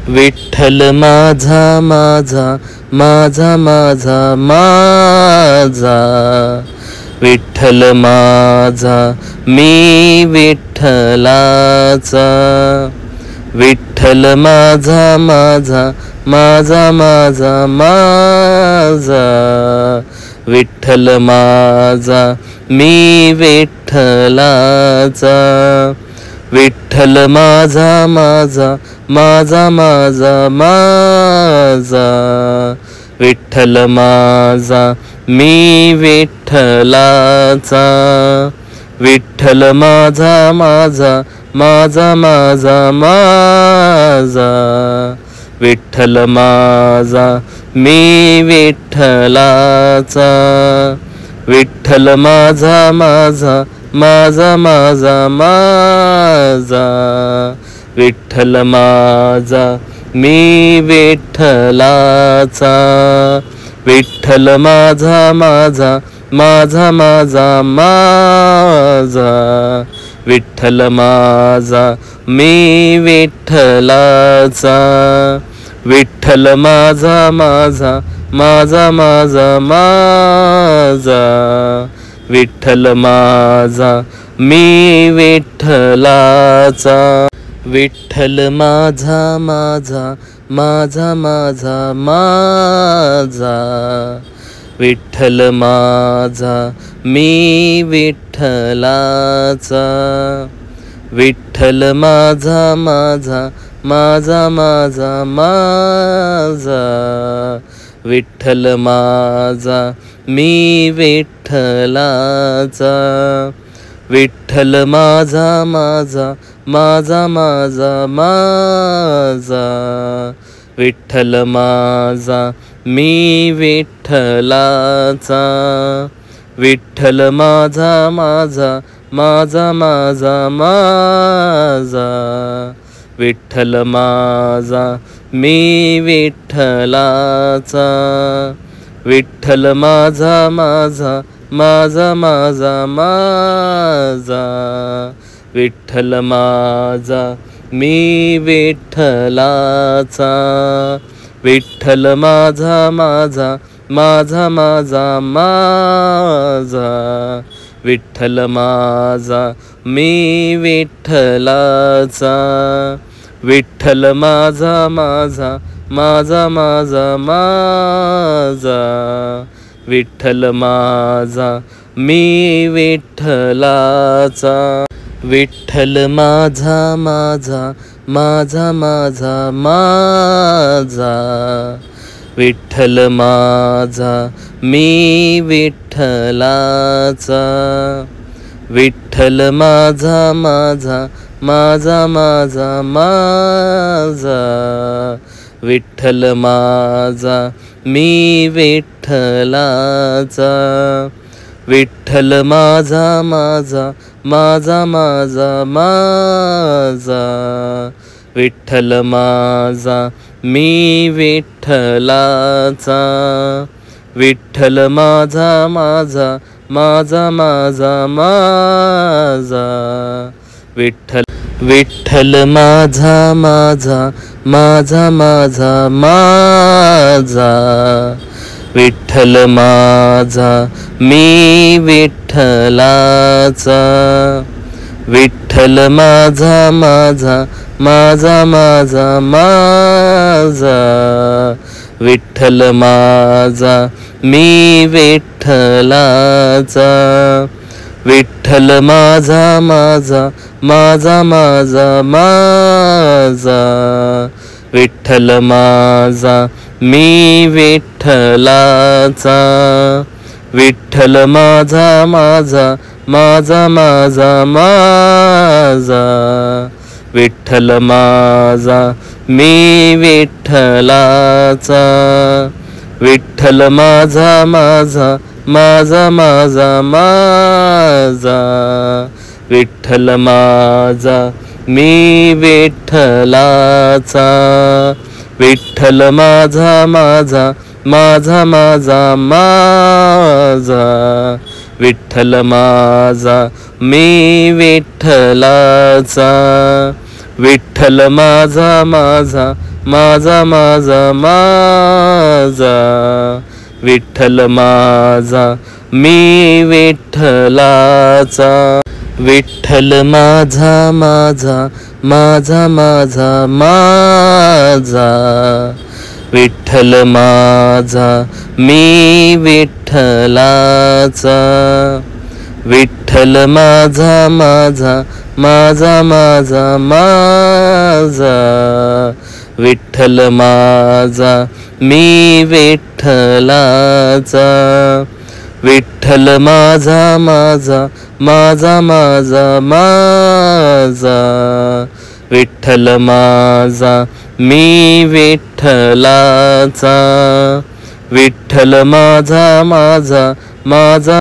विठ्ठल माझा माझा माझा माझा माझा, विठ्ठल माझा मी विठ्ठलाचा, विठ्ठल माझा माझा माझा माझा माझा, विठ्ठल माझा मी विठ्ठलाचा, विठ्ठल माझा माझा माझा माझा माझा, विठ्ठल माझा मी विठ्ठलाचा, विठ्ठल माझा माझा माझा माझा माझा, विठ्ठल माझा मी विठ्ठलाचा, विठ्ठल माझा माझा माझा माझा माझा, विठ्ठल माझा मी विठ्ठलाचा, विठ्ठल माझा माझा माझा माझा माझा, विठ्ठल माझा मी विठ्ठलाचा, विठ्ठल माझा माझा माझा माझा माझा, विठ्ठल माझा मी विठ्ठलाचा, विठ्ठल माझा माझा माझा माझा माझा, विठ्ठल माझा मी विठ्ठलाचा, विठ्ठल माझा माझा माझा माझा माझा, विठ्ठल माझा मी विठ्ठलाचा, विठ्ठल माझा माझा माझा माझा माझा, विठ्ठल माझा मी विठ्ठलाचा, विठ्ठल माझा माझा माझा माझा माझा, विठ्ठल माझा मी विठ्ठलाचा, विठ्ठल माझा माझा माझा माझा माझा, विठ्ठल माझा मी विठ्ठलाचा, विठ्ठल माझा माझा माझा माझा माझा, विठ्ठल माझा मी विठ्ठलाचा, विठ्ठल माझा माझा माझा माझा माझा, विठ्ठल माझा मी विठ्ठलाचा, विठ्ठल माझा माझा माझा माझा माझा, विठ्ठल माझा मी विठ्ठलाचा, विठ्ठल माझा माझा माझा माझा माझा, विठ्ठल माझा मी विठ्ठलाचा, विठ्ठल माझा माझा माझा माझा माझा, विठ्ठल माझा मी विठ्ठलाचा, विठ्ठल माझा माझा माझा माझा माझा, विठ्ठल विठ्ठल माझा माझा माझा माझा माझा, विठ्ठल माझा मी विठ्ठलाचा, विठ्ठल माझा माझा माझा माझा माझा, विठ्ठल माझा मी विठ्ठलाचा, विठ्ठल माझा माझा माझा माझा माझा, विठ्ठल माझा मी विठ्ठलाचा, विठ्ठल माझा माझा माझा माझा माझा, विठ्ठल माझा मी विठ्ठलाचा, विठ्ठल माझा माझा माझा माझा माझा, विठ्ठल माझा मी विठ्ठलाचा, विठ्ठल माझा माझा माझा माझा माझा, विठ्ठल माझा मी विठ्ठलाचा, विठ्ठल माझा माझा माझा माझा माझा विठ्ठल माझा मी विठ्ठलाचा विठ्ठल माझा माझा माझा माझा माझा विठ्ठल माझा मी विठ्ठलाचा विठ्ठल माझा माझा माझा माझा माझा विठ्ठल माझा मी विठ्ठलाचा विठ्ठल माझा माझा माझा माझा माझा विठ्ठल माझा मी विठ्ठलाचा विठ्ठल माझा माझा माझा